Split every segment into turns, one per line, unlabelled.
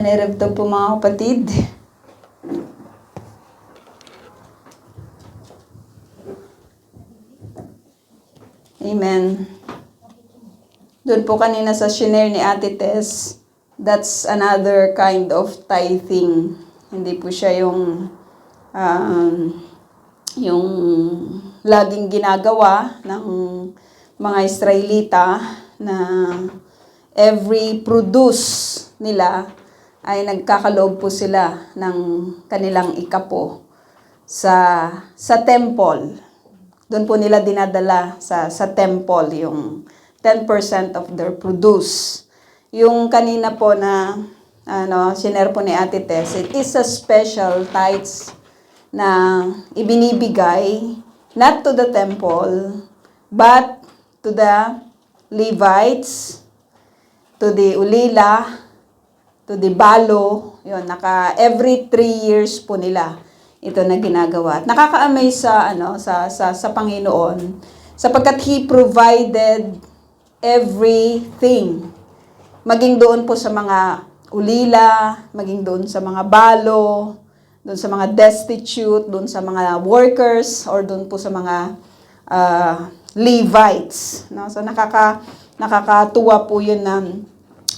Narito po mga kapatid. Amen. Doon po kanina sa shinare ni Ate Tess, that's another kind of tithing. Hindi po siya yung laging ginagawa ng mga Israelita na every produce nila ay nagkakaloob po sila ng kanilang ikapo sa temple. Doon po nila dinadala sa temple yung 10% of their produce. Yung kanina po na sinare po ni Ate Tess, it is a special tithes na ibinibigay not to the temple but to the Levites, to the ulila, to the balo. Yun, every 3 years po nila ito na ginagawa. At nakaka-amaze sa Panginoon sapagkat He provided everything. Maging doon po sa mga ulila, maging doon sa mga balo, doon sa mga destitute, doon sa mga workers, or doon po sa mga Levites. No? So nakakatuwa po yun na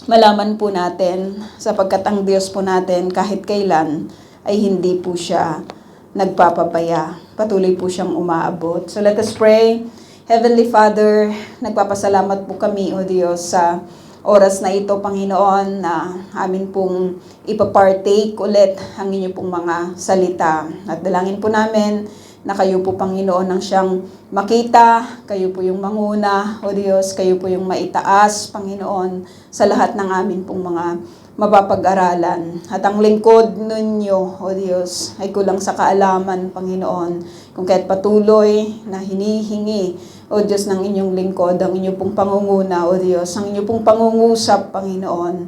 malaman po natin sapagkat ang Diyos po natin kahit kailan ay hindi po siya nagpapabaya. Patuloy po siyang umaabot. So let us pray. Heavenly Father, nagpapasalamat po kami, O Diyos, sa oras na ito, Panginoon, na amin pong ipapartake ulit ang inyo pong mga salita. At dalangin po namin na kayo po, Panginoon, ang siyang makita, kayo po yung manguna, O Diyos, kayo po yung maitaas, Panginoon, sa lahat ng amin pong mga mapapag-aralan. At ang lingkod ninyo, O Diyos, ay kulang sa kaalaman, Panginoon, kung kaya't patuloy na hinihingi, O Diyos, ng inyong lingkod, ang inyong pong pangunguna, O Diyos, ang inyong pong pangungusap, Panginoon.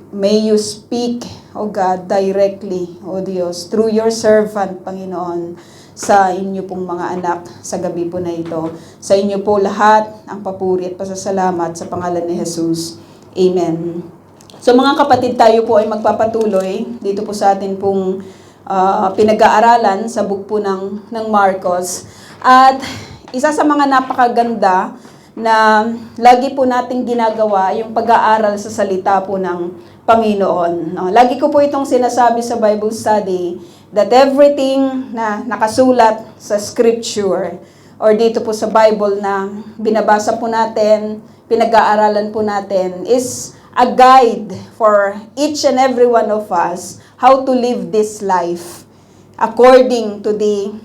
May you speak, O God, directly, O Diyos, through your servant, Panginoon, sa inyo pong mga anak sa gabi po na ito. Sa inyo po lahat ang papuri at pasasalamat sa pangalan ni Jesus. Amen. So mga kapatid, tayo po ay magpapatuloy dito po sa atin pong pinag-aaralan sa book po ng Marcos. At isa sa mga napakaganda na lagi po nating ginagawa yung pag-aaral sa salita po ng Panginoon. Lagi ko po itong sinasabi sa Bible study that everything na nakasulat sa Scripture or dito po sa Bible na binabasa po natin, pinag-aaralan po natin is a guide for each and every one of us how to live this life according to the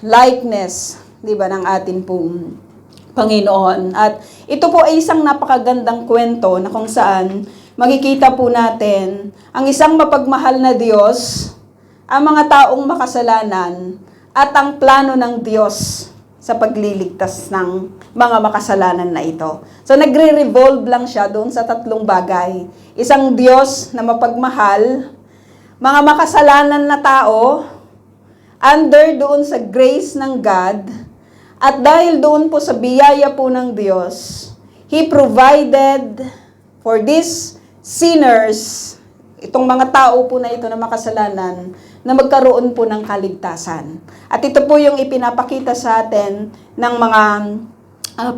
likeness, di ba, ng atin pong Panginoon. At ito po ay isang napakagandang kwento na kung saan makikita po natin ang isang mapagmahal na Diyos, ang mga taong makasalanan, at ang plano ng Diyos sa pagliligtas ng mga makasalanan na ito. So nagre-revolve lang siya doon sa tatlong bagay. Isang Diyos na mapagmahal, mga makasalanan na tao, under doon sa grace ng God, at dahil doon po sa biyaya po ng Diyos, He provided for these sinners, itong mga tao po na ito na makasalanan, na magkaroon po ng kaligtasan. At ito po yung ipinapakita sa atin ng mga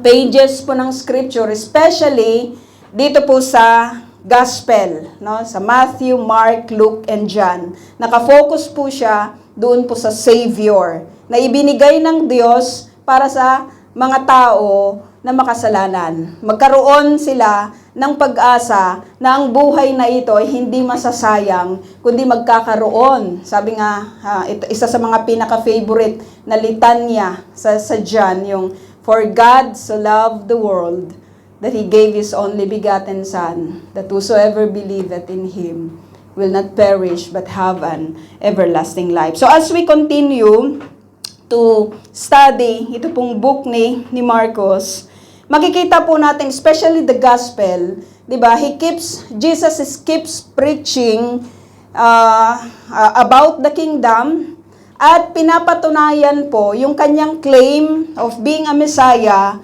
pages po ng Scripture, especially dito po sa Gospel, no? Sa Matthew, Mark, Luke, and John. Nakafocus po siya doon po sa Savior, na ibinigay ng Diyos para sa mga tao na makasalanan. Magkaroon sila ng pag-asa na ang buhay na ito ay hindi masasayang, kundi magkakaroon. Sabi nga, isa sa mga pinaka-favorite na litanya sa John, yung, "For God so loved the world, that He gave His only begotten Son, that whosoever believeth in Him will not perish, but have an everlasting life." So as we continue to study ito pong book ni Marcos, makikita po natin, especially the gospel, di ba? Jesus keeps preaching about the kingdom at pinapatunayan po yung kanyang claim of being a Messiah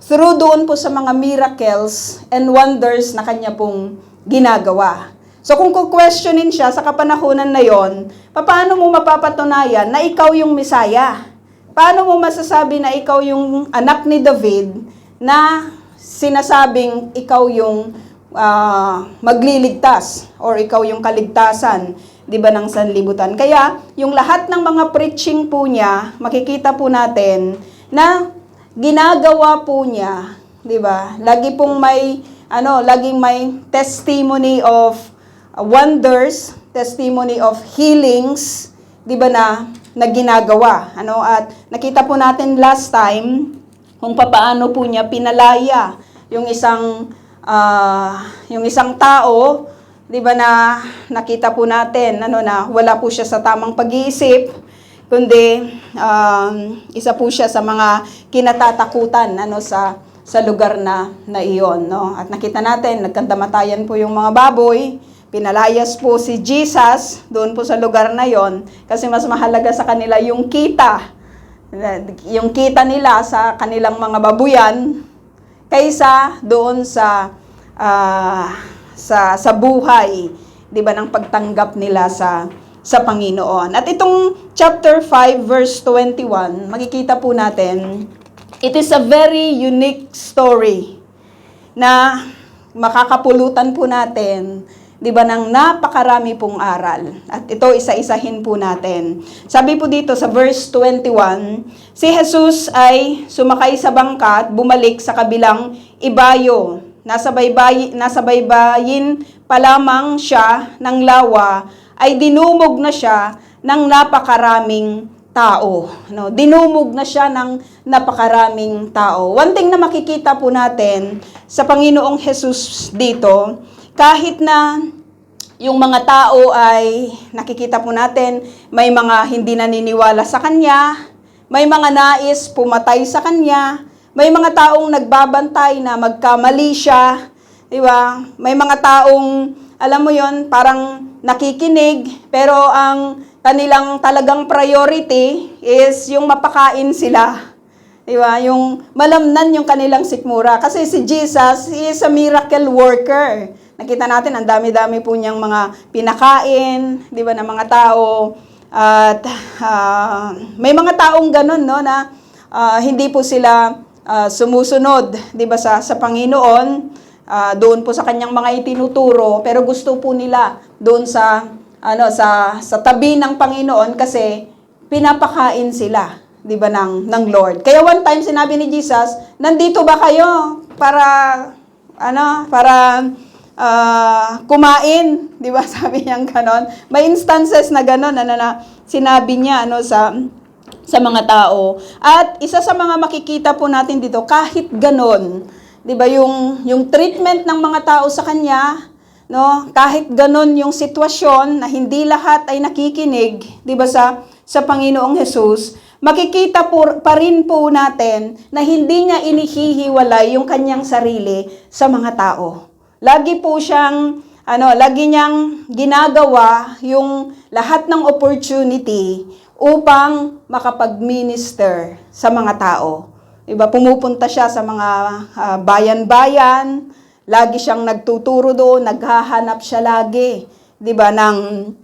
through doon po sa mga miracles and wonders na kanya pong ginagawa. So kung questionin siya sa kapanahunan na yon, paano mo mapapatunayan na ikaw yung Mesaya? Paano mo masasabi na ikaw yung anak ni David na sinasabing ikaw yung magliligtas or ikaw yung kaligtasan, 'di ba, ng sanlibutan? Kaya yung lahat ng mga preaching po niya, makikita po natin na ginagawa po niya, 'di ba? Laging may testimony of wonders, testimony of healings, 'di ba, na ginagawa. At nakita po natin last time kung paano po niya pinalaya yung isang tao, 'di ba, na nakita po natin na wala po siya sa tamang pag-iisip, kundi isa po siya sa mga kinatatakutan sa lugar na iyon, no? At nakita natin nagkandamatayan po yung mga baboy, pinalayas po si Jesus doon po sa lugar na iyon kasi mas mahalaga sa kanila yung kita nila sa kanilang mga babuyan kaysa doon sa buhay, 'di ba, ng pagtanggap nila sa Panginoon. At itong chapter 5 verse 21, makikita po natin, it is a very unique story na makakapulutan po natin, 'di ba, ng napakarami pong aral. At ito isa-isahin po natin. Sabi po dito sa verse 21, si Jesus ay sumakay sa bangka at bumalik sa kabilang ibayo. Nasa baybayin pa lamang siya ng lawa, ay dinumog na siya ng napakaraming tao. Dinumog na siya ng napakaraming tao. One thing na makikita po natin sa Panginoong Jesus dito, kahit na yung mga tao ay nakikita po natin, may mga hindi naniniwala sa Kanya, may mga nais pumatay sa Kanya, may mga taong nagbabantay na magkamali siya, di ba? May mga taong, alam mo yon, parang nakikinig, pero ang kanilang talagang priority is yung mapakain sila. Di ba? Yung malamnan yung kanilang sikmura. Kasi si Jesus, He is a miracle worker. Nakita natin, ang dami-dami po niyang mga pinakain, di ba, ng mga tao. At may mga taong ganun, no, na hindi po sila sumusunod, 'di ba, sa Panginoon, doon po sa kanyang mga itinuturo, pero gusto po nila doon sa tabi ng Panginoon kasi pinapakain sila, 'di ba, ng Lord. Kaya one time sinabi ni Jesus, "Nandito ba kayo para kumain?" 'Di ba? Sabi niya ganon. May instances na ganon na sinabi niya sa mga tao. At isa sa mga makikita po natin dito, kahit ganon, 'di ba, yung treatment ng mga tao sa kanya, no? Kahit ganon yung sitwasyon na hindi lahat ay nakikinig, 'di ba, sa Panginoong Jesus, makikita pa rin po natin na hindi niya inihihiwalay yung kanyang sarili sa mga tao. Lagi po siyang lagi niyang ginagawa yung lahat ng opportunity upang makapag-minister sa mga tao. Diba? Pumupunta siya sa mga bayan-bayan, lagi siyang nagtuturo doon, naghahanap siya lagi, 'di ba, ng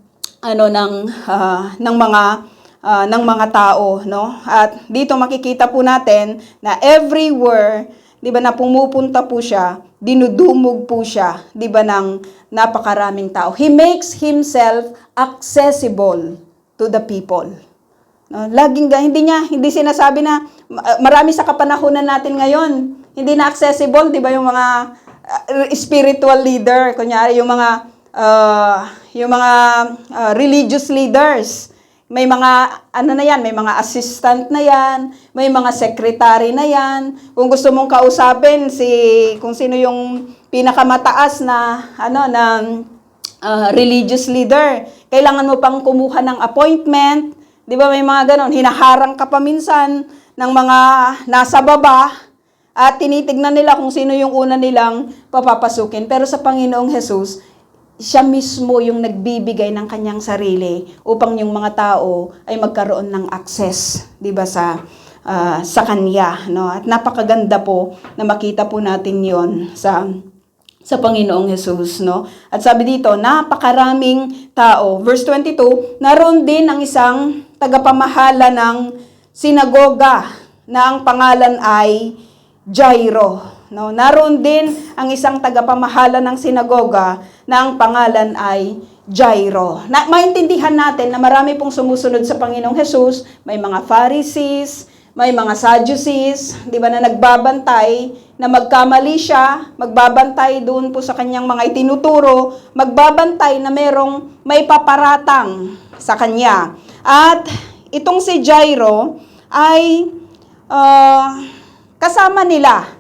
mga tao, no? At dito makikita po natin na everywhere, 'di ba, na pumupunta po siya, dinudumog po siya, 'di ba, ng napakaraming tao. He makes himself accessible to the people. No, hindi sinasabi na marami sa kapanahunan natin ngayon, hindi na accessible, 'di ba, yung mga spiritual leader, kunyari yung mga religious leaders. May mga may mga assistant na yan, may mga secretary na yan. Kung gusto mong kausapin kung sino yung pinakamataas na religious leader, kailangan mo pang kumuha ng appointment, 'di ba? May mga ganon, hinaharang ka pa minsan ng mga nasa baba at tinitignan nila kung sino yung una nilang papapasukin. Pero sa Panginoong Jesus, siya mismo yung nagbibigay ng kanyang sarili upang yung mga tao ay magkaroon ng access, 'di ba, sa sa kanya, no? At napakaganda po na makita po natin 'yon sa Panginoong Jesus, no? At sabi dito, napakaraming tao. Verse 22, naroon din ang isang tagapamahala ng sinagoga na ang pangalan ay Jairo, no? Naroon din ang isang tagapamahala ng sinagoga na ang pangalan ay Jairo. Maintindihan natin na marami pong sumusunod sa Panginoong Jesus, may mga Pharisees, may mga Sadducees, di ba, na nagbabantay na magkamali siya, magbabantay doon po sa kanyang mga itinuturo, magbabantay na may paparatang sa kanya. At itong si Jairo ay kasama nila.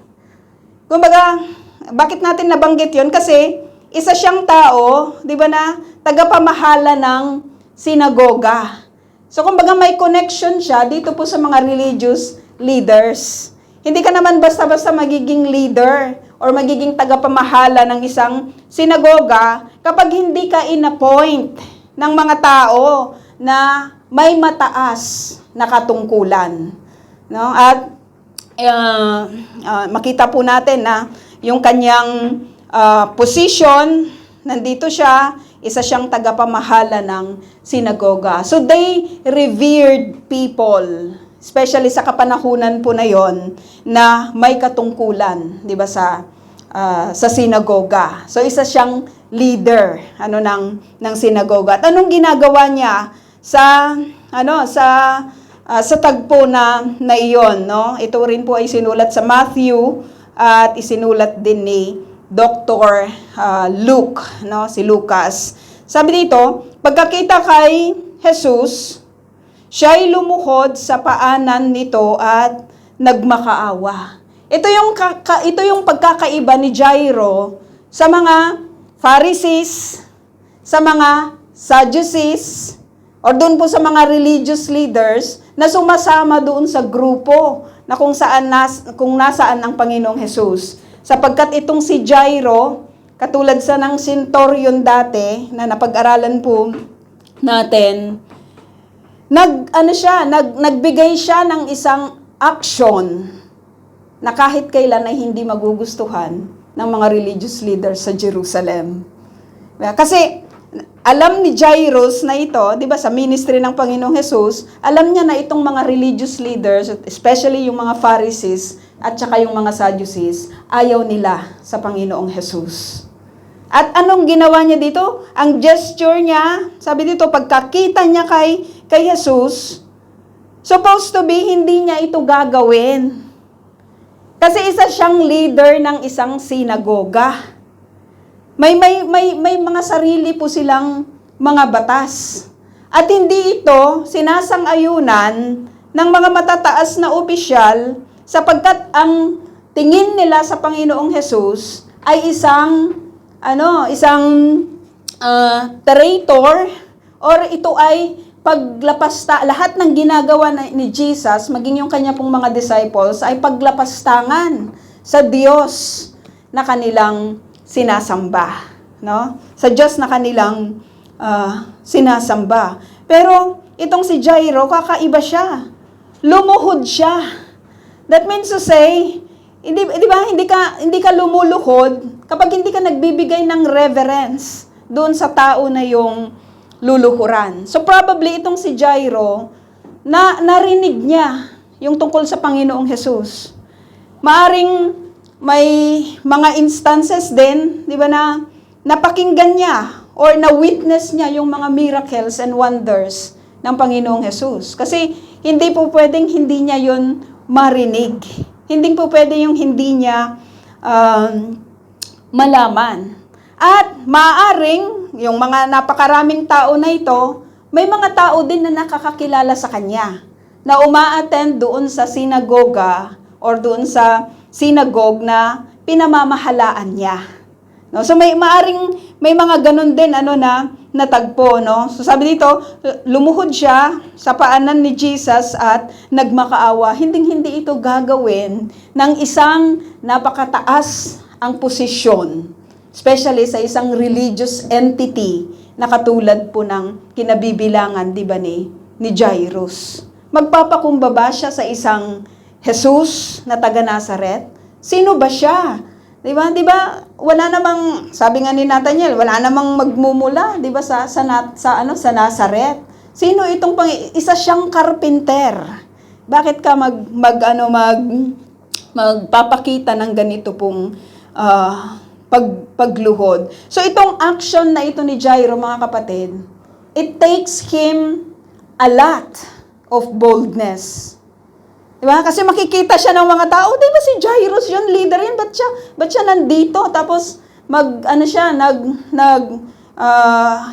Kumbaga, bakit natin nabanggit yon? Kasi isa siyang tao, di ba, na tagapamahala ng sinagoga. So, kumbaga may connection siya dito po sa mga religious leaders. Hindi ka naman basta-basta magiging leader or magiging tagapamahala ng isang sinagoga kapag hindi ka in-appoint ng mga tao na may mataas na katungkulan. No? At makita po natin na yung kanyang position, nandito siya, isa siyang tagapamahala ng sinagoga. So they revered people, especially sa kapanahunan po na yon, na may katungkulan, 'di ba, sa sinagoga. So isa siyang leader ng sinagoga. At anong ginagawa niya sa tagpo na iyon, no? Ito rin po ay sinulat sa Matthew at isinulat din ni Dr. Luke, no? Si Lucas. Sabi dito, pagkakita kay Jesus, siya'y lumuhod sa paanan nito at nagmakaawa. Ito yung pagkakaiba ni Jairo sa mga Pharisees, sa mga Sadducees, o doon po sa mga religious leaders na sumasama doon sa grupo na kung nasaan ang Panginoong Jesus. Sapagkat itong si Jairo, katulad sa ng centurion dati na napag-aralan po natin, nagbigay siya ng isang action na kahit kailan ay hindi magugustuhan ng mga religious leaders sa Jerusalem. Kasi alam ni Jairus na ito, 'di ba, sa ministry ng Panginoong Jesus, alam niya na itong mga religious leaders, especially yung mga Pharisees at saka yung mga Sadducees, ayaw nila sa Panginoong Jesus. At anong ginawa niya dito? Ang gesture niya, sabi dito, pagkakita niya kay Jesus, supposed to be hindi niya ito gagawin. Kasi isa siyang leader ng isang sinagoga. May mga sarili po silang mga batas. At hindi ito sinasang-ayunan ng mga matataas na opisyal sapagkat ang tingin nila sa Panginoong Jesus ay isang traitor, or ito ay lahat ng ginagawa ni Jesus, maging yung kanya pong mga disciples, ay paglapastangan sa Diyos na kanilang sinasamba, no? Sa Diyos na kanilang sinasamba. Pero itong si Jairo, kakaiba siya. Lumuhod siya. That means to say, di ba, hindi ka lumuluhod kapag hindi ka nagbibigay ng reverence doon sa tao na yung luluhuran. So probably itong si Jairo, narinig niya yung tungkol sa Panginoong Jesus. Maaring may mga instances din, di ba, na napakinggan niya or na-witness niya yung mga miracles and wonders ng Panginoong Jesus. Kasi hindi po pwedeng hindi niya yun marinig. Hindi po pwede yung hindi niya malaman. At maaaring, yung mga napakaraming tao na ito, may mga tao din na nakakakilala sa kanya, na uma-attend doon sa sinagoga or doon sa synagogue na pinamamahalaan niya. No? So maaring may mga ganun din na natagpo, no? So sabi dito, lumuhod siya sa paanan ni Jesus at nagmakaawa. Hindi ito gagawin ng isang napakataas ang posisyon, especially sa isang religious entity na katulad po ng kinabibilangan, di ba, ni Jairus. magpapakumbaba siya sa isang Jesus na taga Nazaret? Sino ba siya? 'Di ba? 'Di ba? Wala namang, sabi nga ni Nathaniel, wala namang magmumula, 'di ba, sa Nazaret. Sino itong isa siyang carpenter? Bakit ka magpapakita ng ganito pong pagluhod? So itong action na ito ni Jairo, mga kapatid, it takes him a lot of boldness. Diba? Kasi makikita siya ng mga tao, di ba si Jairus yun, leader yun, ba't siya nandito? Tapos,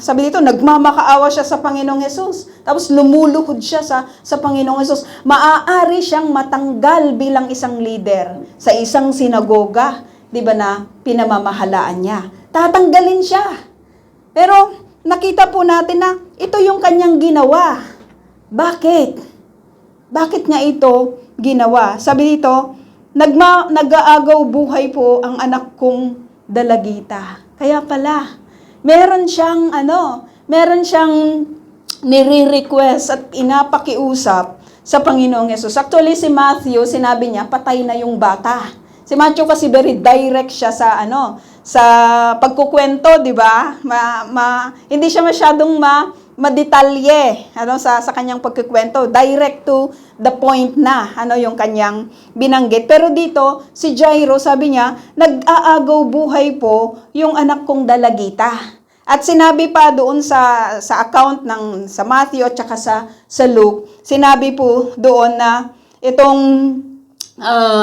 sabi dito, nagmamakaawa siya sa Panginoong Hesus. Tapos, lumuluhod siya sa Panginoong Hesus. Maaari siyang matanggal bilang isang leader sa isang sinagoga, di ba, na pinamamahalaan niya. Tatanggalin siya. Pero, nakita po natin na ito yung kanyang ginawa. Bakit? Bakit niya ito ginawa? Sabi dito, nag-aagaw buhay po ang anak kong dalagita. Kaya pala, meron siyang nire-request at inapakiusap sa Panginoong Hesus. Actually, si Matthew, sinabi niya, patay na yung bata. Si Matthew kasi very direct siya sa pagkukwento, di ba? Hindi siya masyadong madetalye sa kanyang pagkukwento, direct to the point na yung kanyang binanggit. Pero dito si Jairo, sabi niya, nag-aagaw buhay po yung anak kong dalagita. At sinabi pa doon sa account sa Matthew at saka sa Luke, sinabi po doon na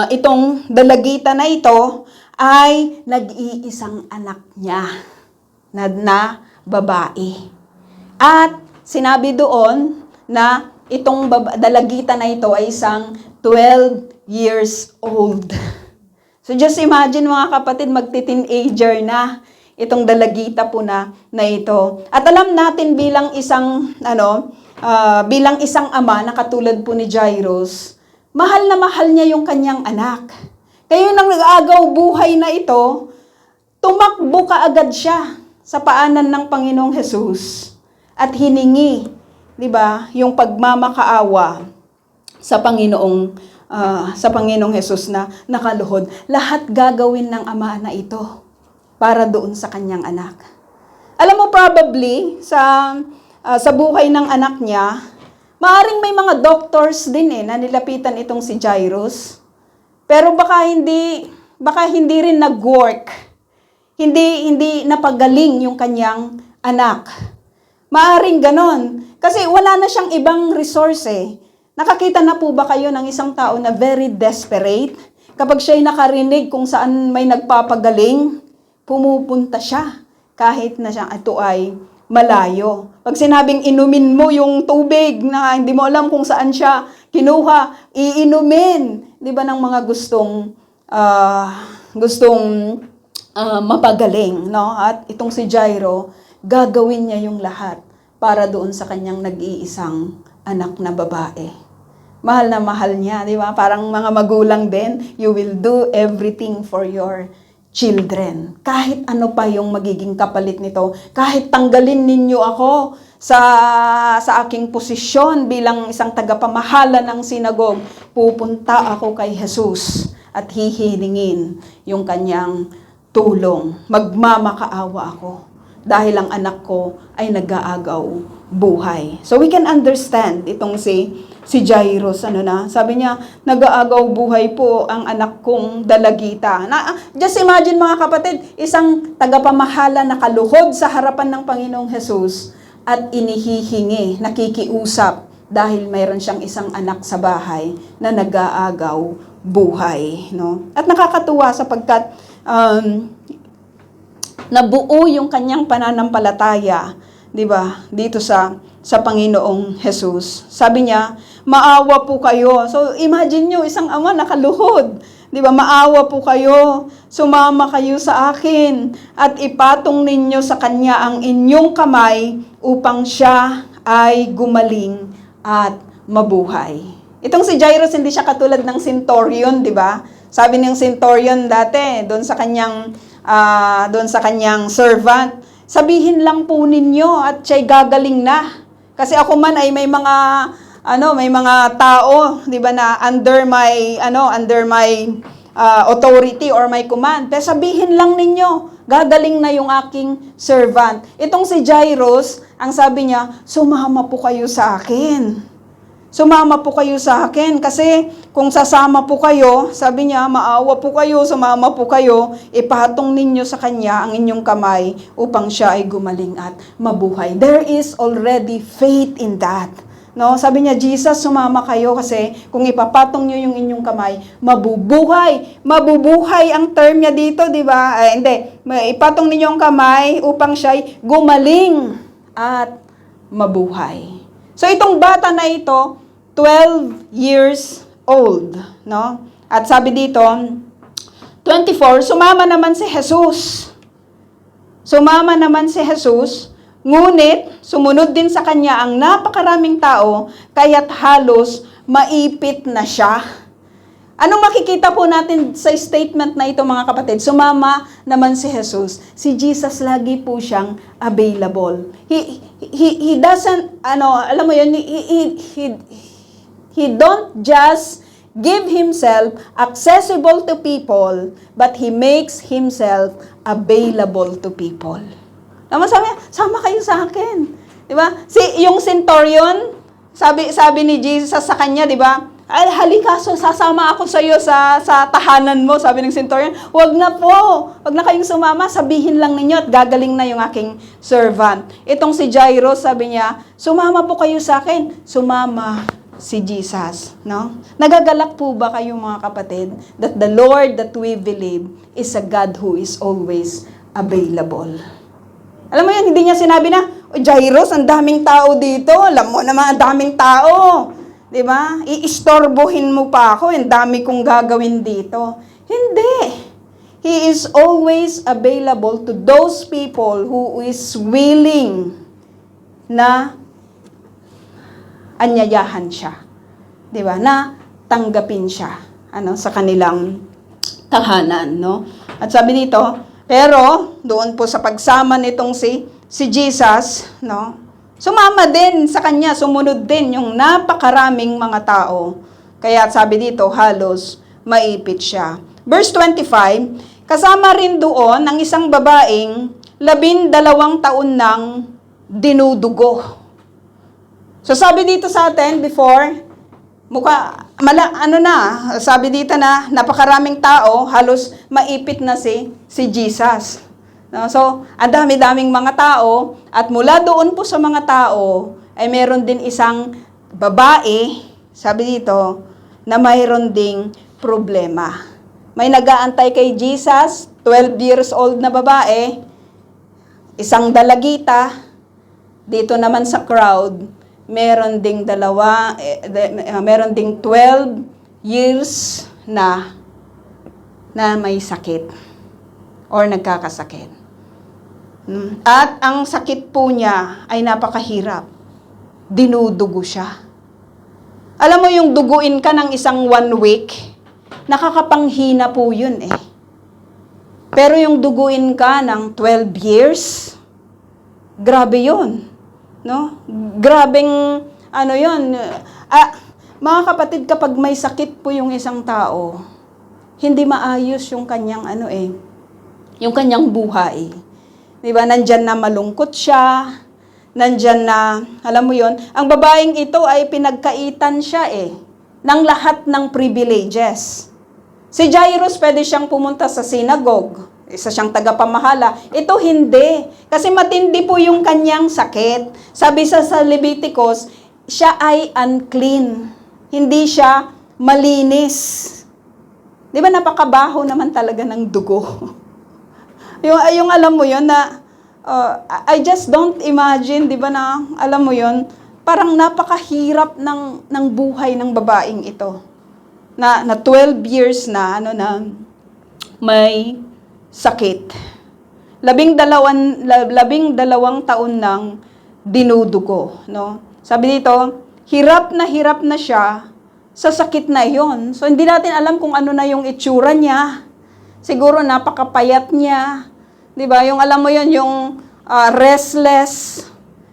itong dalagita na ito ay nag-iisang anak niya na babae. At sinabi doon na itong dalagita na ito ay isang 12 years old. So just imagine, mga kapatid, magti-teenager na itong dalagita po na ito. At alam natin bilang isang ama na katulad po ni Jairus, mahal na mahal niya yung kanyang anak. Kaya nang nag-aagaw buhay na ito, tumakbo kaagad siya sa paanan ng Panginoong Hesus. At hiningi, di ba, yung pagmamakaawa sa Panginoong Hesus na nakaluhod. Lahat gagawin ng ama na ito para doon sa kanyang anak. Alam mo, probably sa buhay ng anak niya, maaring may mga doctors din na nilapitan itong si Jairus. Pero baka hindi rin nag-work. Hindi napagaling yung kanyang anak. Maaring ganon. Kasi wala na siyang ibang resource Nakakita na po ba kayo ng isang tao na very desperate? Kapag siya'y nakarinig kung saan may nagpapagaling, pumupunta siya kahit na ito ay malayo. Pag sinabing inumin mo yung tubig na hindi mo alam kung saan siya kinuha, iinumin. Di ba, ng mga gustong mapagaling, no? At itong si Jairo, gagawin niya yung lahat para doon sa kanyang nag-iisang anak na babae. Mahal na mahal niya, di ba? Parang mga magulang din, you will do everything for your children. Kahit ano pa yung magiging kapalit nito, kahit tanggalin ninyo ako sa aking posisyon bilang isang tagapamahala ng sinagog, pupunta ako kay Jesus at hihilingin yung kanyang tulong. Magmamakaawa ako dahil ang anak ko ay nag-aagaw buhay. So we can understand itong si Jairus, sabi niya, nag-aagaw buhay po ang anak kong dalagita. Just imagine, mga kapatid, isang tagapamahala na kaluhod sa harapan ng Panginoong Hesus at inihihingi, nakikiusap dahil mayroon siyang isang anak sa bahay na nag-aagaw buhay. No? At nakakatuwa sapagkat nabuo yung kanyang pananampalataya, di ba, dito sa Panginoong Hesus. Sabi niya, maawa po kayo. So imagine nyo, isang ama nakaluhod, di ba, maawa po kayo, sumama kayo sa akin at ipatong ninyo sa kanya ang inyong kamay upang siya ay gumaling at mabuhay. Itong si Jairus, hindi siya katulad ng centurion, di ba? Sabi ng centurion dati, doon sa kanyang servant, sabihin lang po ninyo at siya'y gagaling na. Kasi ako man ay may mga may mga tao, 'di ba, na under my authority or my command. Pero sabihin lang ninyo, gagaling na yung aking servant. Itong si Jairus, ang sabi niya, sumama po kayo sa akin. Sumama po kayo sa akin kasi kung sasama po kayo, sabi niya, maawa po kayo, sumama po kayo, ipatong ninyo sa kanya ang inyong kamay upang siya ay gumaling at mabuhay. There is already faith in that. No, sabi niya, Jesus, sumama kayo kasi kung ipapatong niyo yung inyong kamay, mabubuhay. Mabubuhay ang term niya dito, di ba? Ipatong ninyo ang kamay upang siya'y gumaling at mabuhay. So itong bata na ito, 12 years old, no? At sabi dito, 24, sumama naman si Jesus. Sumama naman si Jesus, ngunit sumunod din sa kanya ang napakaraming tao, kaya't halos maipit na siya. Anong makikita po natin sa statement na ito, mga kapatid? Sumama naman si Jesus. Si Jesus lagi po siyang available. He doesn't, alam mo yun, he don't just give himself accessible to people, but he makes himself available to people. Naman sabi niya, sama kayo sa akin. Di ba? Yung centurion, sabi ni Jesus sa kanya, di ba? Ay, halika, so sasama ako sa iyo sa tahanan mo, sabi ng centurion. Wag na po. Wag na kayong sumama, sabihin lang ninyo at gagaling na yung aking servant. Itong si Jairus, sabi niya, sumama po kayo sa akin. Sumama si Jesus, no? Nagagalak po ba kayo, mga kapatid, that the Lord that we believe is a God who is always available? Alam mo yan, hindi niya sinabi na, Jairus, ang daming tao dito. Alam mo naman, ang daming tao. Diba? Iistorbohin mo pa ako, ang dami kong gagawin dito. Hindi. He is always available to those people who is willing na anyayahan siya. Diba? Na tanggapin siya sa kanilang tahanan. No? At sabi dito, pero doon po sa pagsama nitong si Jesus, no? Sumama din sa kanya, sumunod din yung napakaraming mga tao. Kaya sabi dito, halos maipit siya. Verse 25, kasama rin doon ang isang babaeng 12 taon nang dinudugo. So sabi dito sa atin before, sabi dito na napakaraming tao, halos maipit na si Jesus. No? So, ang dami-daming mga tao, at mula doon po sa mga tao, ay meron din isang babae, sabi dito, na mayroon ding problema. May nag-aantay kay Jesus, 12 years old na babae, isang dalagita, dito naman sa crowd, meron ding 12 years na may sakit or nagkakasakit. At ang sakit po niya ay napakahirap. Dinudugo siya. Alam mo yung duguin ka ng isang 1 week, nakakapanghina po yun eh. Pero yung duguin ka ng 12 years, grabe yun. No? Grabeng, yun. Mga kapatid, kapag may sakit po yung isang tao, hindi maayos yung kanyang yung kanyang buhay. Diba? Nandyan na malungkot siya, nandyan na, alam mo yon, ang babaeng ito ay pinagkaitan siya ng lahat ng privileges. Si Jairus, pwede siyang pumunta sa synagogue, isa siyang tagapamahala. Ito hindi, kasi matindi po yung kanyang sakit. Sabi sa Leviticus, siya ay unclean, hindi siya malinis. Di ba napakabaho naman talaga ng dugo? yung alam mo yon na, I just don't imagine, di ba na, alam mo yon, parang napakahirap ng buhay ng babaeng ito. Na 12 years na, na may sakit. 12 taon nang dinudugo, no? Sabi dito, hirap na siya sa sakit na yon. So, hindi natin alam kung ano na yung itsura niya. Siguro napakapayat niya. 'Di ba? Yung alam mo yon, yung restless,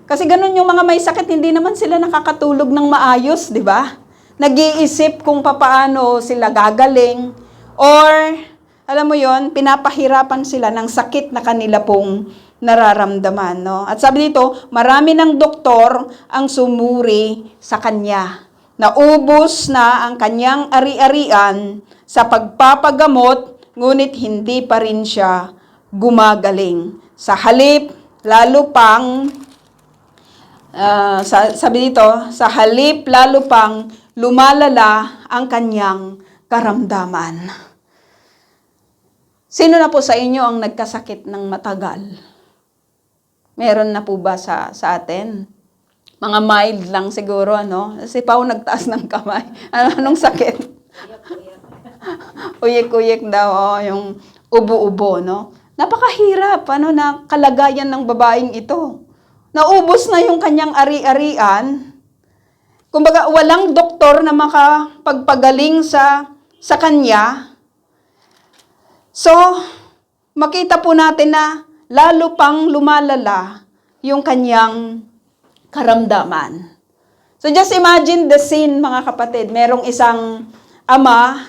Kasi ganun yung mga may sakit, hindi naman sila nakakatulog ng maayos, di ba? Nag-iisip kung papaano sila gagaling, or, alam mo yon, pinapahirapan sila ng sakit na kanila pong nararamdaman, no? At sabi dito, marami ng doktor ang sumuri sa kanya. Naubos na ang kanyang ari-arian sa pagpapagamot, ngunit hindi pa rin siya gumagaling. Sa halip, lalo pang sabi dito, sa halip lalo pang lumalala ang kanyang karamdaman. Sino na po sa inyo ang nagkasakit ng matagal? Meron na po ba sa atin? Mga mild lang siguro, ano? Si Pao nagtaas ng kamay. Anong sakit? Uyek-uyek daw, yung ubo-ubo, no? Napakahirap, na kalagayan ng babaeng ito. Naubos na yung kanyang ari-arian. Kumbaga, walang doktor na makapagpagaling sa kanya. So, makita po natin na lalo pang lumalala yung kanyang karamdaman. So, just imagine the scene, mga kapatid. Merong isang ama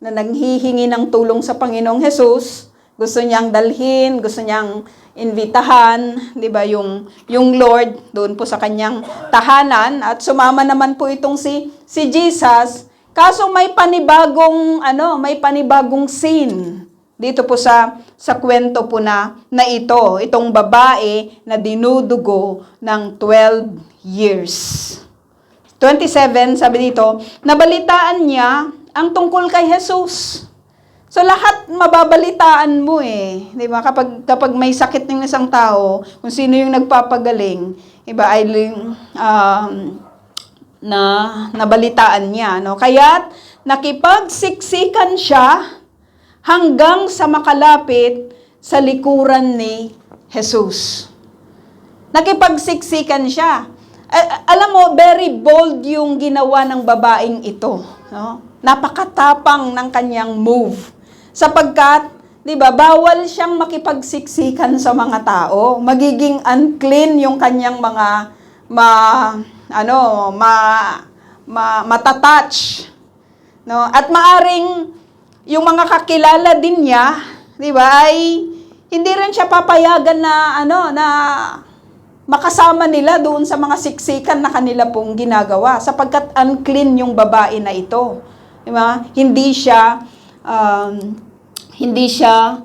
na nanghihingi ng tulong sa Panginoong Hesus. Gusto niyang dalhin, gusto niyang invitahan, 'di ba, yung Lord doon po sa kanyang tahanan, at sumama naman po itong si Jesus. Kaso may panibagong scene dito po sa kwento po na ito, itong babae na dinudugo ng 12 years. 27, sabi dito, nabalitaan niya ang tungkol kay Jesus. So, lahat mababalitaan mo di ba? Kapag may sakit ng isang tao, kung sino yung nagpapagaling, iba ay nabalitaan niya, no? Kaya't nakipagsiksikan siya hanggang sa makalapit sa likuran ni Jesus. Nakipagsiksikan siya. Alam mo, very bold yung ginawa ng babaeng ito, no? Napakatapang ng kanyang move. Sapagkat, 'di ba, bawal siyang makipagsiksikan sa mga tao. Magiging unclean yung kanyang mga matatouch, no? At maaring yung mga kakilala din niya, 'di ba, ay hindi rin siya papayagan na makasama nila doon sa mga siksikan na kanila pong ginagawa, sapagkat unclean yung babae na ito. 'Di ba? Hindi siya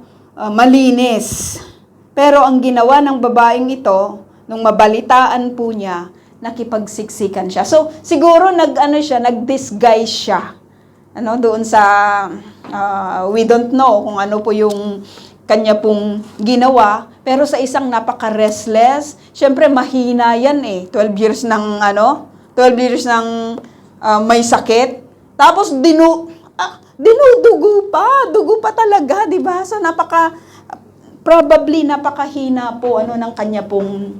malinis. Pero ang ginawa ng babaeng ito, nung mabalitaan po niya, nakipagsiksikan siya. So, siguro nag-disguise siya. Doon sa, we don't know kung ano po yung kanya pong ginawa, pero sa isang napaka-restless, syempre mahina yan 12 years ng may sakit. Tapos dugo pa talaga, 'di ba? So probably napakahina po ng kanya pong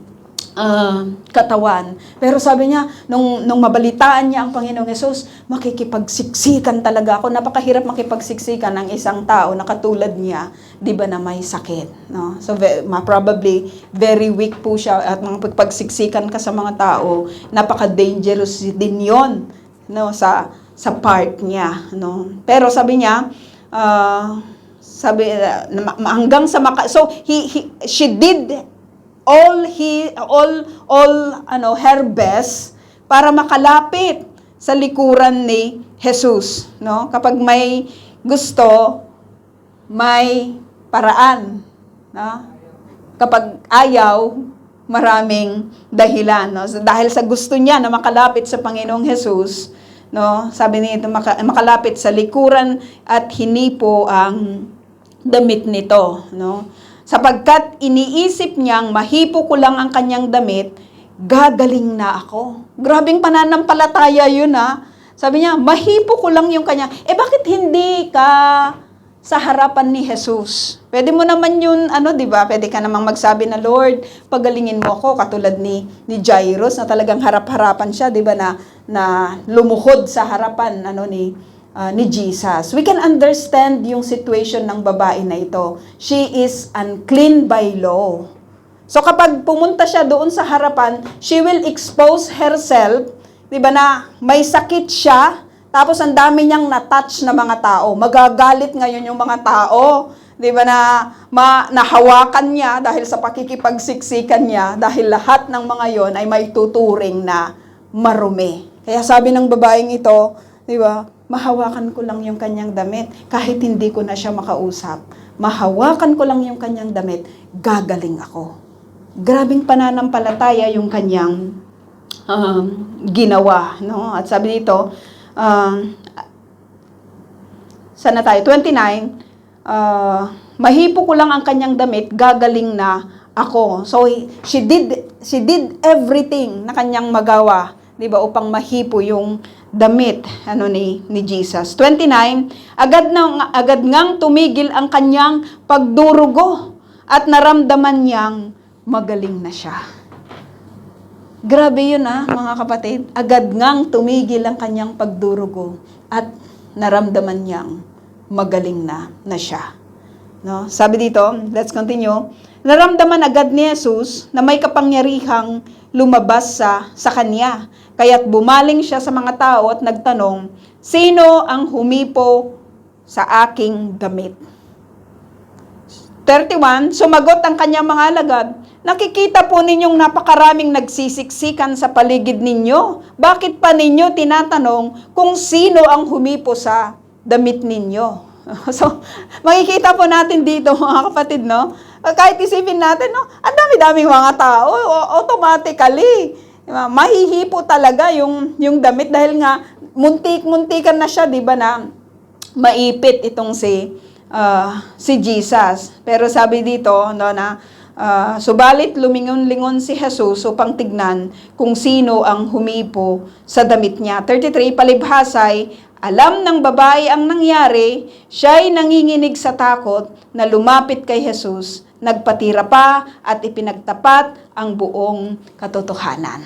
katawan. Pero sabi niya, nung mabalitaan niya ang Panginoong Hesus, makikipagsiksikan talaga ako. Napakahirap makipagsiksikan ng isang tao na katulad niya, 'di ba, na may sakit, no? So probably very weak po siya, at makipagsiksikan ka sa mga tao, napaka-dangerous din 'yon, no, sa part niya, no? Pero sabi niya, hanggang sa she did all her best para makalapit sa likuran ni Jesus, no? Kapag may gusto, may paraan, no? Kapag ayaw, maraming dahilan, no? So, dahil sa gusto niya na makalapit sa Panginoong Jesus, no, sabi nito, makalapit sa likuran at hinipo ang damit nito, no? Sapagkat iniisip niyang mahipo ko lang ang kanyang damit, gagaling na ako. Grabing pananampalataya yun, Sabi niya, mahipo ko lang yung kanya. Bakit hindi ka sa harapan ni Jesus? Pwede mo naman yun, 'di ba? Pwede ka namang magsabi na, Lord, pagalingin mo ako, katulad ni Jairus, na talagang harap-harapan siya, 'di ba, na lumuhod sa harapan ni Jesus. We can understand yung situation ng babae na ito. She is unclean by law. So kapag pumunta siya doon sa harapan, she will expose herself, 'di ba, na may sakit siya, tapos ang dami niyang na-touch na mga tao. Magagalit ngayon yung mga tao, 'di ba, na nahawakan niya dahil sa pakikipagsiksikan niya, dahil lahat ng mga 'yon ay may tuturing na marumi. Kaya sabi ng babaeng ito, 'di ba, mahawakan ko lang yung kanyang damit kahit hindi ko na siya makausap. Mahawakan ko lang yung kanyang damit, gagaling ako. Grabing pananampalataya yung kanyang ginawa, no? At sabi dito, saan na tayo? 29, mahipo ko lang ang kanyang damit, gagaling na ako. So, she did everything na kanyang magawa, 'di ba, upang mahipo yung damit ni Jesus. 29, agad ngang tumigil ang kanyang pagdurugo at naramdaman niyang magaling na siya. Grabe yun mga kapatid. Agad ngang tumigil ang kanyang pagdurugo at naramdaman niyang magaling na siya. No? Sabi dito, let's continue. Naramdaman agad ni Jesus na may kapangyarihang lumabas sa kanya. Kaya't bumaling siya sa mga tao at nagtanong, sino ang humipo sa aking damit? 31, sumagot ang kanyang mga alagad, nakikita po ninyong napakaraming nagsisiksikan sa paligid ninyo. Bakit pa ninyo tinatanong kung sino ang humipo sa damit ninyo? So, makikita po natin dito mga kapatid, no? Kahit isipin natin, no? Ang dami-daming mga tao, automatically, mahihipo talaga yung damit dahil nga muntik-muntikan na siya, 'di ba, na maipit itong si Jesus. Pero sabi dito, no, na subalit lumingon-lingon si Jesus upang tignan kung sino ang humipo sa damit niya. 33, palibhasay, alam ng babae ang nangyari, siya'y nanginginig sa takot na lumapit kay Jesus, nagpatira pa at ipinagtapat ang buong katotohanan.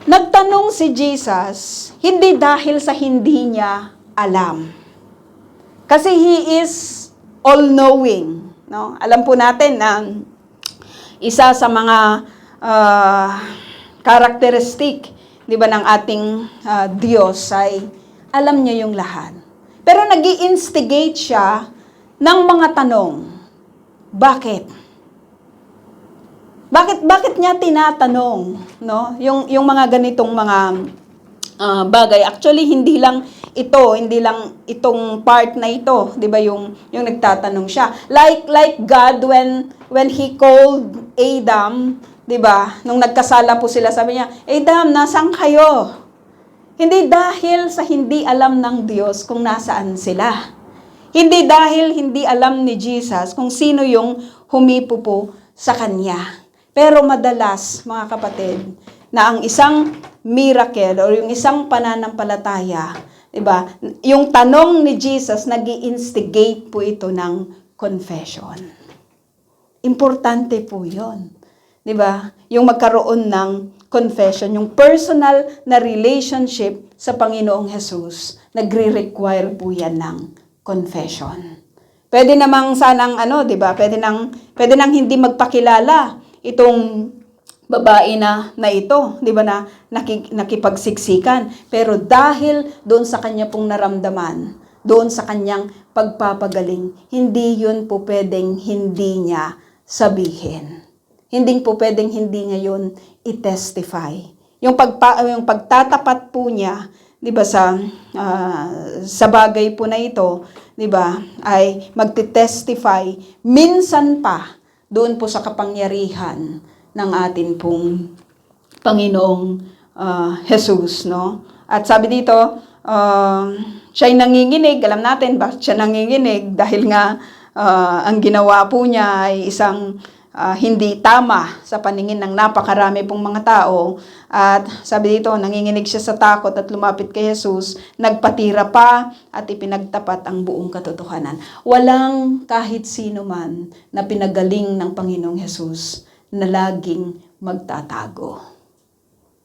Nagtanong si Jesus, hindi dahil sa hindi niya alam. Kasi He is all-knowing. No? Alam po natin na isa sa mga karakteristik, 'di ba, ng ating Diyos ay alam niya yung lahat. Pero nag-i-instigate siya ng mga tanong. Bakit? Bakit niya tinatanong, no? Yung mga ganitong mga bagay. Actually, hindi lang itong part na ito, 'di ba, yung nagtatanong siya. Like God when He called Adam, 'di ba? Nung nagkasala po sila, sabi niya, "Adam, nasaan kayo?" Hindi dahil sa hindi alam ng Diyos kung nasaan sila. Hindi dahil hindi alam ni Jesus kung sino yung humipo po sa kanya. Pero madalas, mga kapatid, na ang isang miracle or yung isang pananampalataya, 'di ba? Yung tanong ni Jesus, nag-i-instigate po ito ng confession. Importante po 'yon. 'Di ba? Yung magkaroon ng confession, yung personal na relationship sa Panginoong Jesus, nagre-require po 'yan ng confession. Pwede namang sanang 'di ba? Pwede nang hindi magpakilala itong babae na ito, 'di ba, na nakipagsiksikan. Pero dahil doon sa kanya pong naramdaman, doon sa kanyang pagpapagaling, hindi 'yun po pwedeng hindi niya sabihin. Hindi po pwedeng hindi niya 'yun i-testify. Yung pagtatapat po niya, 'di ba, sa bagay po na ito, 'di ba, ay magte-testify minsan pa doon po sa kapangyarihan ng atin pong Panginoong Jesus, no? At sabi dito, siya'y nanginginig. Alam natin bakit siya nanginginig? Dahil nga ang ginawa po niya ay isang hindi tama sa paningin ng napakarami pong mga tao. At sabi dito, nanginginig siya sa takot at lumapit kay Jesus, nagpatira pa at ipinagtapat ang buong katotohanan. Walang kahit sino man na pinagaling ng Panginoong Jesus na laging magtatago.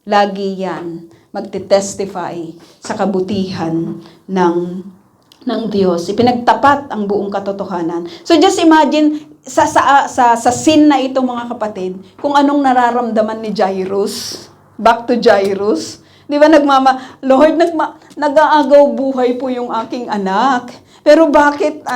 Lagi yan magte-testify sa kabutihan ng Diyos. Ipinagtapat ang buong katotohanan. So just imagine, sa scene na ito, mga kapatid, kung anong nararamdaman ni Jairus. Back to Jairus. Di ba, Lord, nag-aagaw buhay po yung aking anak. Pero bakit,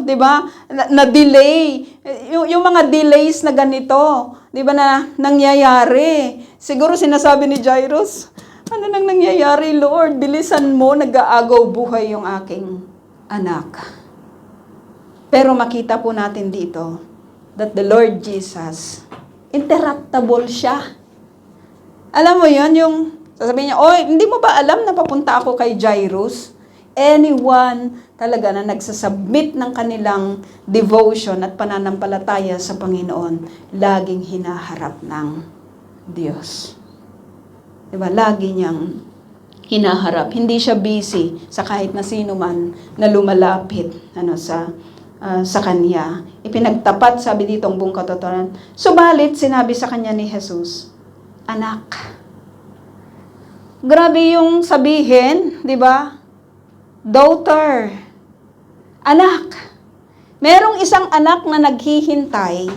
di ba, na-delay? Yung mga delays na ganito, di ba, na nangyayari. Siguro sinasabi ni Jairus, ano nang nangyayari, Lord? Bilisan mo, nag-aagaw buhay yung aking anak. Pero makita po natin dito that the Lord Jesus, interruptible siya. Alam mo yon, yung sasabihin niya, hindi mo ba alam na papunta ako kay Jairus? Anyone talaga na nagsasubmit ng kanilang devotion at pananampalataya sa Panginoon, laging hinaharap ng Diyos. Diba? Lagi niyang hinaharap. Hindi siya busy sa kahit na sino man na lumalapit sa Kanya. Ipinagtapat, sabi dito ang buong katotohanan. Subalit, sinabi sa Kanya ni Jesus, anak. Grabe yung sabihin, di ba? Daughter. Anak. Merong isang anak na naghihintay.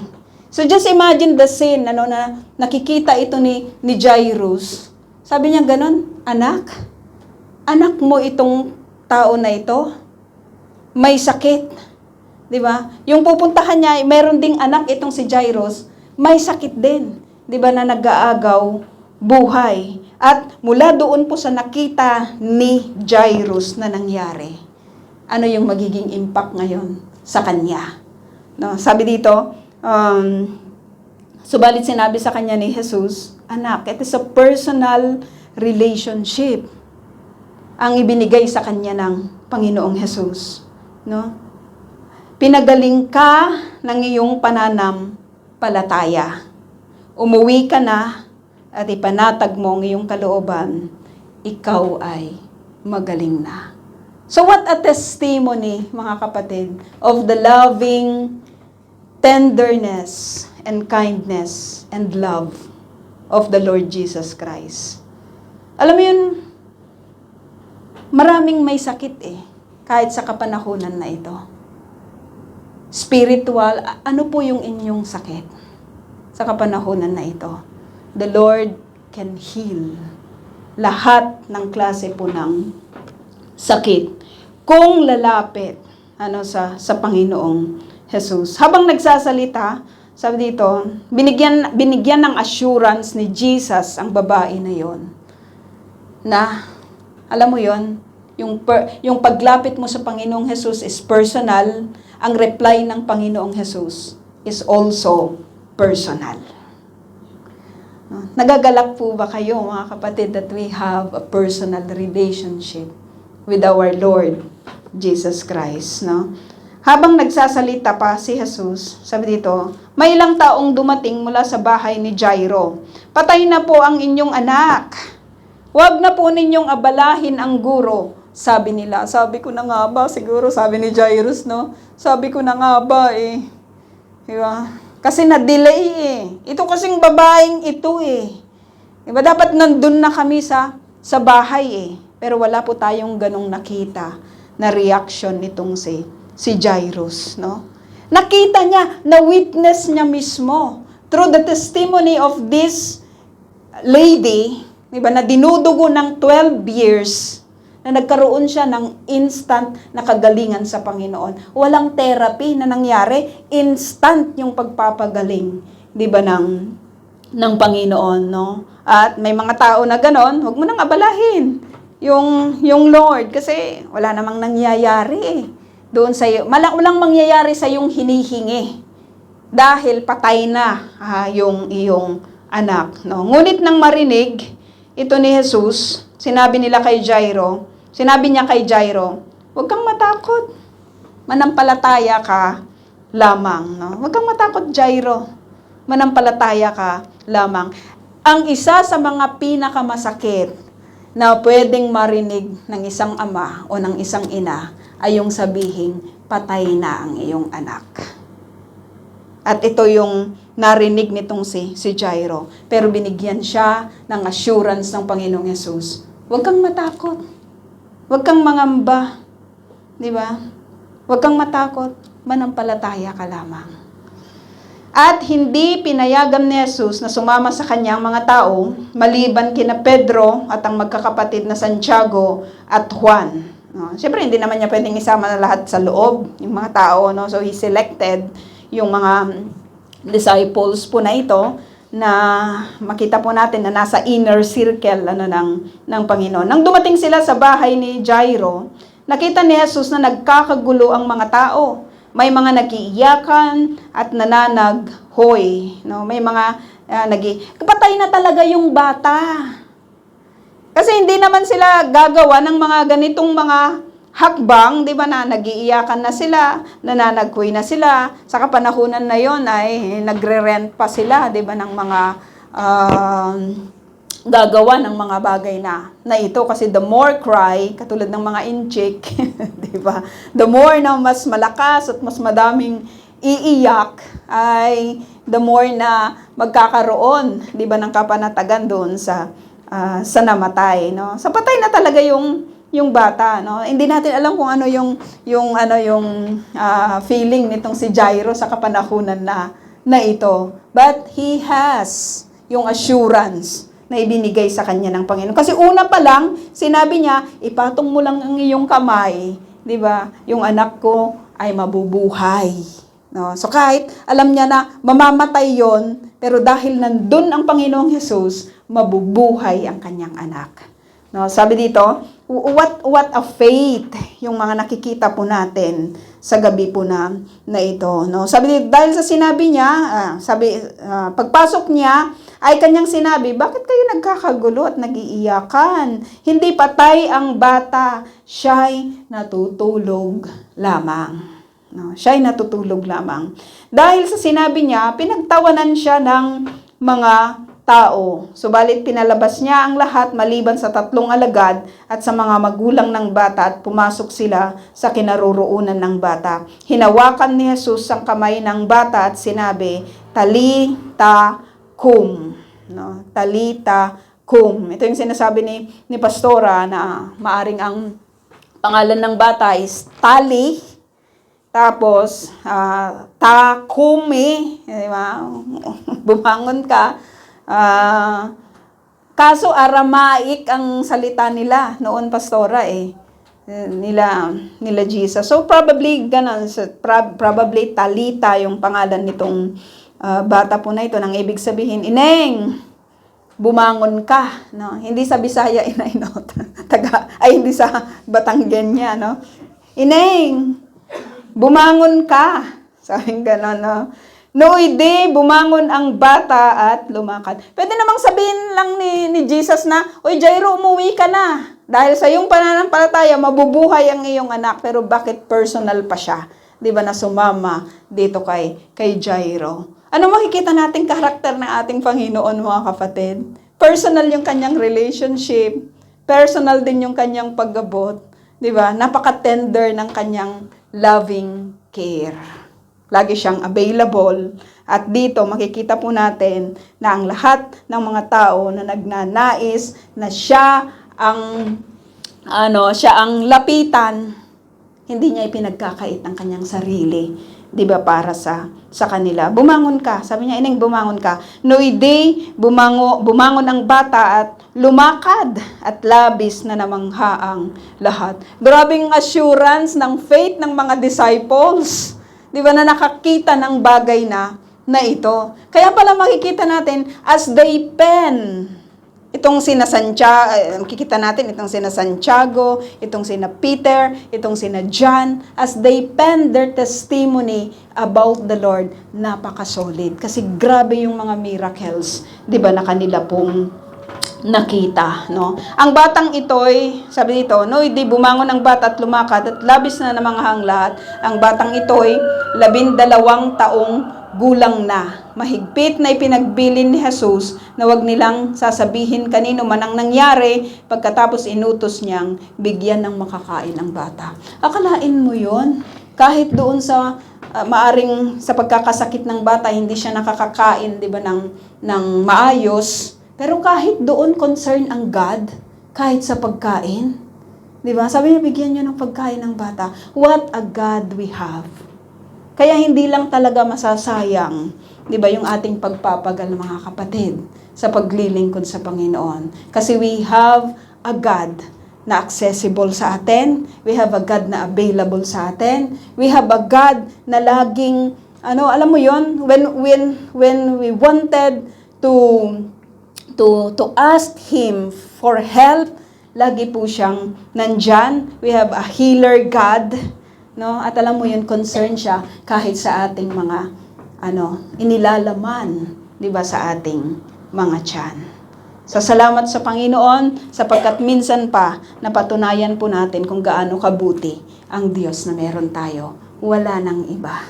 So just imagine the scene, na nakikita ito ni Jairus. Sabi niya ganon, anak. Anak mo itong tao na ito. May sakit. Di ba? Yung pupuntahan niya, meron ding anak itong si Jairus, may sakit din. Di ba, na nag-aagaw buhay. At mula doon po sa nakita ni Jairus na nangyari, ano yung magiging impact ngayon sa kanya? No, sabi dito, subalit sinabi sa kanya ni Jesus, anak, it is a personal relationship ang ibinigay sa kanya ng Panginoong Jesus. No? Pinagaling ka ng iyong pananampalataya. Umuwi ka na at ipanatag mo ang iyong kalooban, ikaw ay magaling na. So what a testimony, mga kapatid, of the loving tenderness and kindness and love of the Lord Jesus Christ. Alam mo yun, maraming may sakit kahit sa kapanahunan na ito. Spiritual, ano po yung inyong sakit sa kapanahunan na ito? The Lord can heal lahat ng klase po ng sakit kung lalapit sa Panginoong Jesus. Habang nagsasalita, sabi dito, binigyan ng assurance ni Jesus ang babae na yon. Na, alam mo yon, yung paglapit mo sa Panginoong Jesus is personal. Ang reply ng Panginoong Jesus is also personal. Nagagalak po ba kayo, mga kapatid, that we have a personal relationship with our Lord Jesus Christ? No? Habang nagsasalita pa si Jesus, sabi dito, may ilang taong dumating mula sa bahay ni Jairo. Patay na po ang inyong anak. Huwag na po ninyong abalahin ang guro. Sabi nila, sabi ko na nga ba, siguro sabi ni Jairus, no? Sabi ko na nga ba Diba? Kasi na-delay Ito kasing babaeng ito Diba? Dapat nandun na kami sa bahay Pero wala po tayong ganong nakita na reaction nitong si Jairus, no? Nakita niya, na-witness niya mismo through the testimony of this lady, diba, na dinudugo ng 12 years, na nagkaroon siya ng instant na kagalingan sa Panginoon. Walang therapy na nangyari, instant yung pagpapagaling, di ba, ng Panginoon, no? At may mga tao na ganon, huwag mo nang abalahin yung Lord, kasi wala namang nangyayari doon sa iyo. Walang mangyayari sa yung hinihingi dahil patay na yung iyong anak, no? Ngunit nang marinig ito ni Jesus, sinabi niya kay Jairo, huwag kang matakot. Manampalataya ka lamang, no? Huwag kang matakot, Jairo. Manampalataya ka lamang. Ang isa sa mga pinakamasakit na pwedeng marinig ng isang ama o ng isang ina ay yung sabihing, patay na ang iyong anak. At ito yung narinig nitong si Jairo. Pero binigyan siya ng assurance ng Panginoong Yesus. Huwag kang matakot. Huwag kang mangamba. Di ba? Huwag kang matakot. Manampalataya ka lamang. At hindi pinayagan ni Jesus na sumama sa kanyang mga tao, maliban kina Pedro at ang magkakapatid na Santiago at Juan. No? Siyempre, hindi naman niya pwedeng isama na lahat sa loob, yung mga tao. No? So, he selected yung mga disciples po na ito na makita po natin na nasa inner circle ng Panginoon. Nang dumating sila sa bahay ni Jairo, nakita ni Jesus na nagkakagulo ang mga tao. May mga nagiiyakan at nananaghoy. No? May mga patay na talaga yung bata. Kasi hindi naman sila gagawa ng mga ganitong mga hakbang, di ba, na nagiiyakan na sila, nananaghoy na sila. Sa kapanahunan na yon ay nagre-rent pa sila, di ba, ng mga gagawa ng mga bagay na ito. Kasi the more cry, katulad ng mga inchik, di ba, the more na mas malakas at mas madaming iiyak, ay the more na magkakaroon, di ba, ng kapanatagan doon sa namatay, no? Sa patay na talaga yung bata, no? Hindi natin alam kung ano yung feeling nitong si Jairo sa kapanahunan na ito. But he has yung assurance na ibinigay sa kanya ng Panginoon. Kasi una pa lang, sinabi niya, ipatong mo lang ang iyong kamay, di ba? Yung anak ko ay mabubuhay. No? So kahit alam niya na mamamatay yon, pero dahil nandun ang Panginoong Jesus, mabubuhay ang kanyang anak. No? Sabi dito, what a faith yung mga nakikita po natin sa gabi po na ito. No? Sabi dito, dahil sa sinabi niya, pagpasok niya, ay kanyang sinabi, bakit kayo nagkakagulo at nagiiyakan? Hindi patay ang bata, siya'y natutulog lamang. No, siya'y natutulog lamang. Dahil sa sinabi niya, pinagtawanan siya ng mga tao. Subalit pinalabas niya ang lahat maliban sa 3 alagad at sa mga magulang ng bata at pumasok sila sa kinaroroonan ng bata. Hinawakan ni Jesus ang kamay ng bata at sinabi, Talita kum. No? Talita kum. Ito yung sinasabi ni Pastora na maaring ang pangalan ng bata is Tali. Tapos, takumi. Diba? Bumangon ka. Kaso Aramaic ang salita nila noon, Pastora, nila Jesus. So, probably, probably Talita yung pangalan nitong bata po na ito, nang ibig sabihin, Ineng, bumangon ka, no? Hindi sa Bisaya, inay, no? Hindi sa Batanggenya, no? Ineng, bumangon ka. Sabi gano'n, no? Noide, bumangon ang bata at lumakad. Pwede namang sabihin lang ni Jesus na, Uy, Jairo, umuwi ka na. Dahil sa iyong pananampalataya, mabubuhay ang iyong anak. Pero bakit personal pa siya? Di ba, na sumama dito kay Jairo? Ano makikita nating karakter ng ating Panginoon, mga kapatid? Personal yung kanyang relationship. Personal din yung kanyang paggabot. Di ba? Napaka-tender ng kanyang loving care. Lagi siyang available. At dito makikita po natin na ang lahat ng mga tao na nagnanais na siya ang lapitan, hindi niya ipinagkakait ang kanyang sarili. 'Di ba, para sa kanila. Bumangon ka. Sabi niya, Ineng, bumangon ka. Noide, bumangon ang bata at lumakad at labis na namangha ang lahat. Grabing assurance ng faith ng mga disciples. 'Di ba, na nakakita ng bagay na ito. Kaya pala makikita natin as they pen itong sina Santiago, makikita natin itong sina Santiago, itong sina Peter, itong sina John, as they pen their testimony about the Lord, napaka-solid. Kasi grabe yung mga miracles, 'di ba, na kanila pong nakita, no? Ang batang ito'y, sabi dito, di bumangon ang bata at lumakad at labis na namanghang lahat. Ang batang ito'y 12 taong gulang na. Mahigpit na ipinagbilin ni Jesus na wag nilang sasabihin kanino man ang nangyari, pagkatapos inutos niyang bigyan ng makakain ang bata. Akalain mo yon? Kahit doon sa maaring sa pagkakasakit ng bata, hindi siya nakakakain, 'di ba, ng maayos. Pero kahit doon concern ang God, kahit sa pagkain. 'Di ba? Sabi niya, bigyan niyo ng pagkain ng bata. What a God we have. Kaya hindi lang talaga masasayang di ba, yung ating pagpapagal, mga kapatid, sa paglilingkod sa Panginoon. Kasi we have a God na accessible sa atin. We have a God na available sa atin. We have a God na laging, alam mo yon, when we wanted to ask Him for help, lagi po siyang nandyan. We have a healer God, no? At alam mo yun, concern siya kahit sa ating mga, inilalaman, di ba, sa ating mga tiyan. So, salamat sa Panginoon, sapagkat minsan pa, napatunayan po natin kung gaano kabuti ang Diyos na meron tayo. Wala nang iba.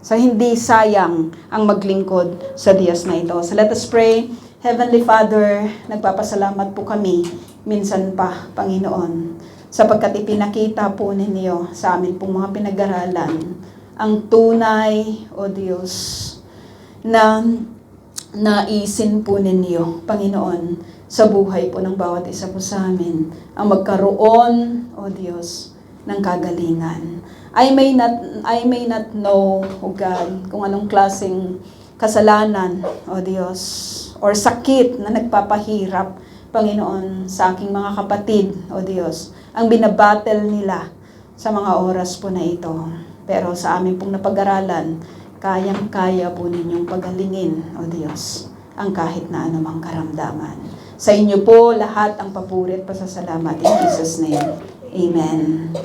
So, hindi sayang ang maglingkod sa Diyos na ito. So, let us pray. Heavenly Father, nagpapasalamat po kami minsan pa, Panginoon, sapagkat ipinakita po ninyo sa amin pong mga pinag-aralan ang tunay, O Diyos, na naisin po ninyo, Panginoon, sa buhay po ng bawat isa po sa amin, ang magkaroon, O Diyos, ng kagalingan. I may not know, O God, kung anong klaseng kasalanan, O Diyos, or sakit na nagpapahirap, Panginoon, sa aking mga kapatid, O Diyos, ang binabattle nila sa mga oras po na ito. Pero sa amin pong napag-aralan, kayang-kaya po ninyong pagalingin, O Diyos, ang kahit na anumang karamdaman. Sa inyo po lahat ang papuri at pasasalamat. In Jesus' name, Amen.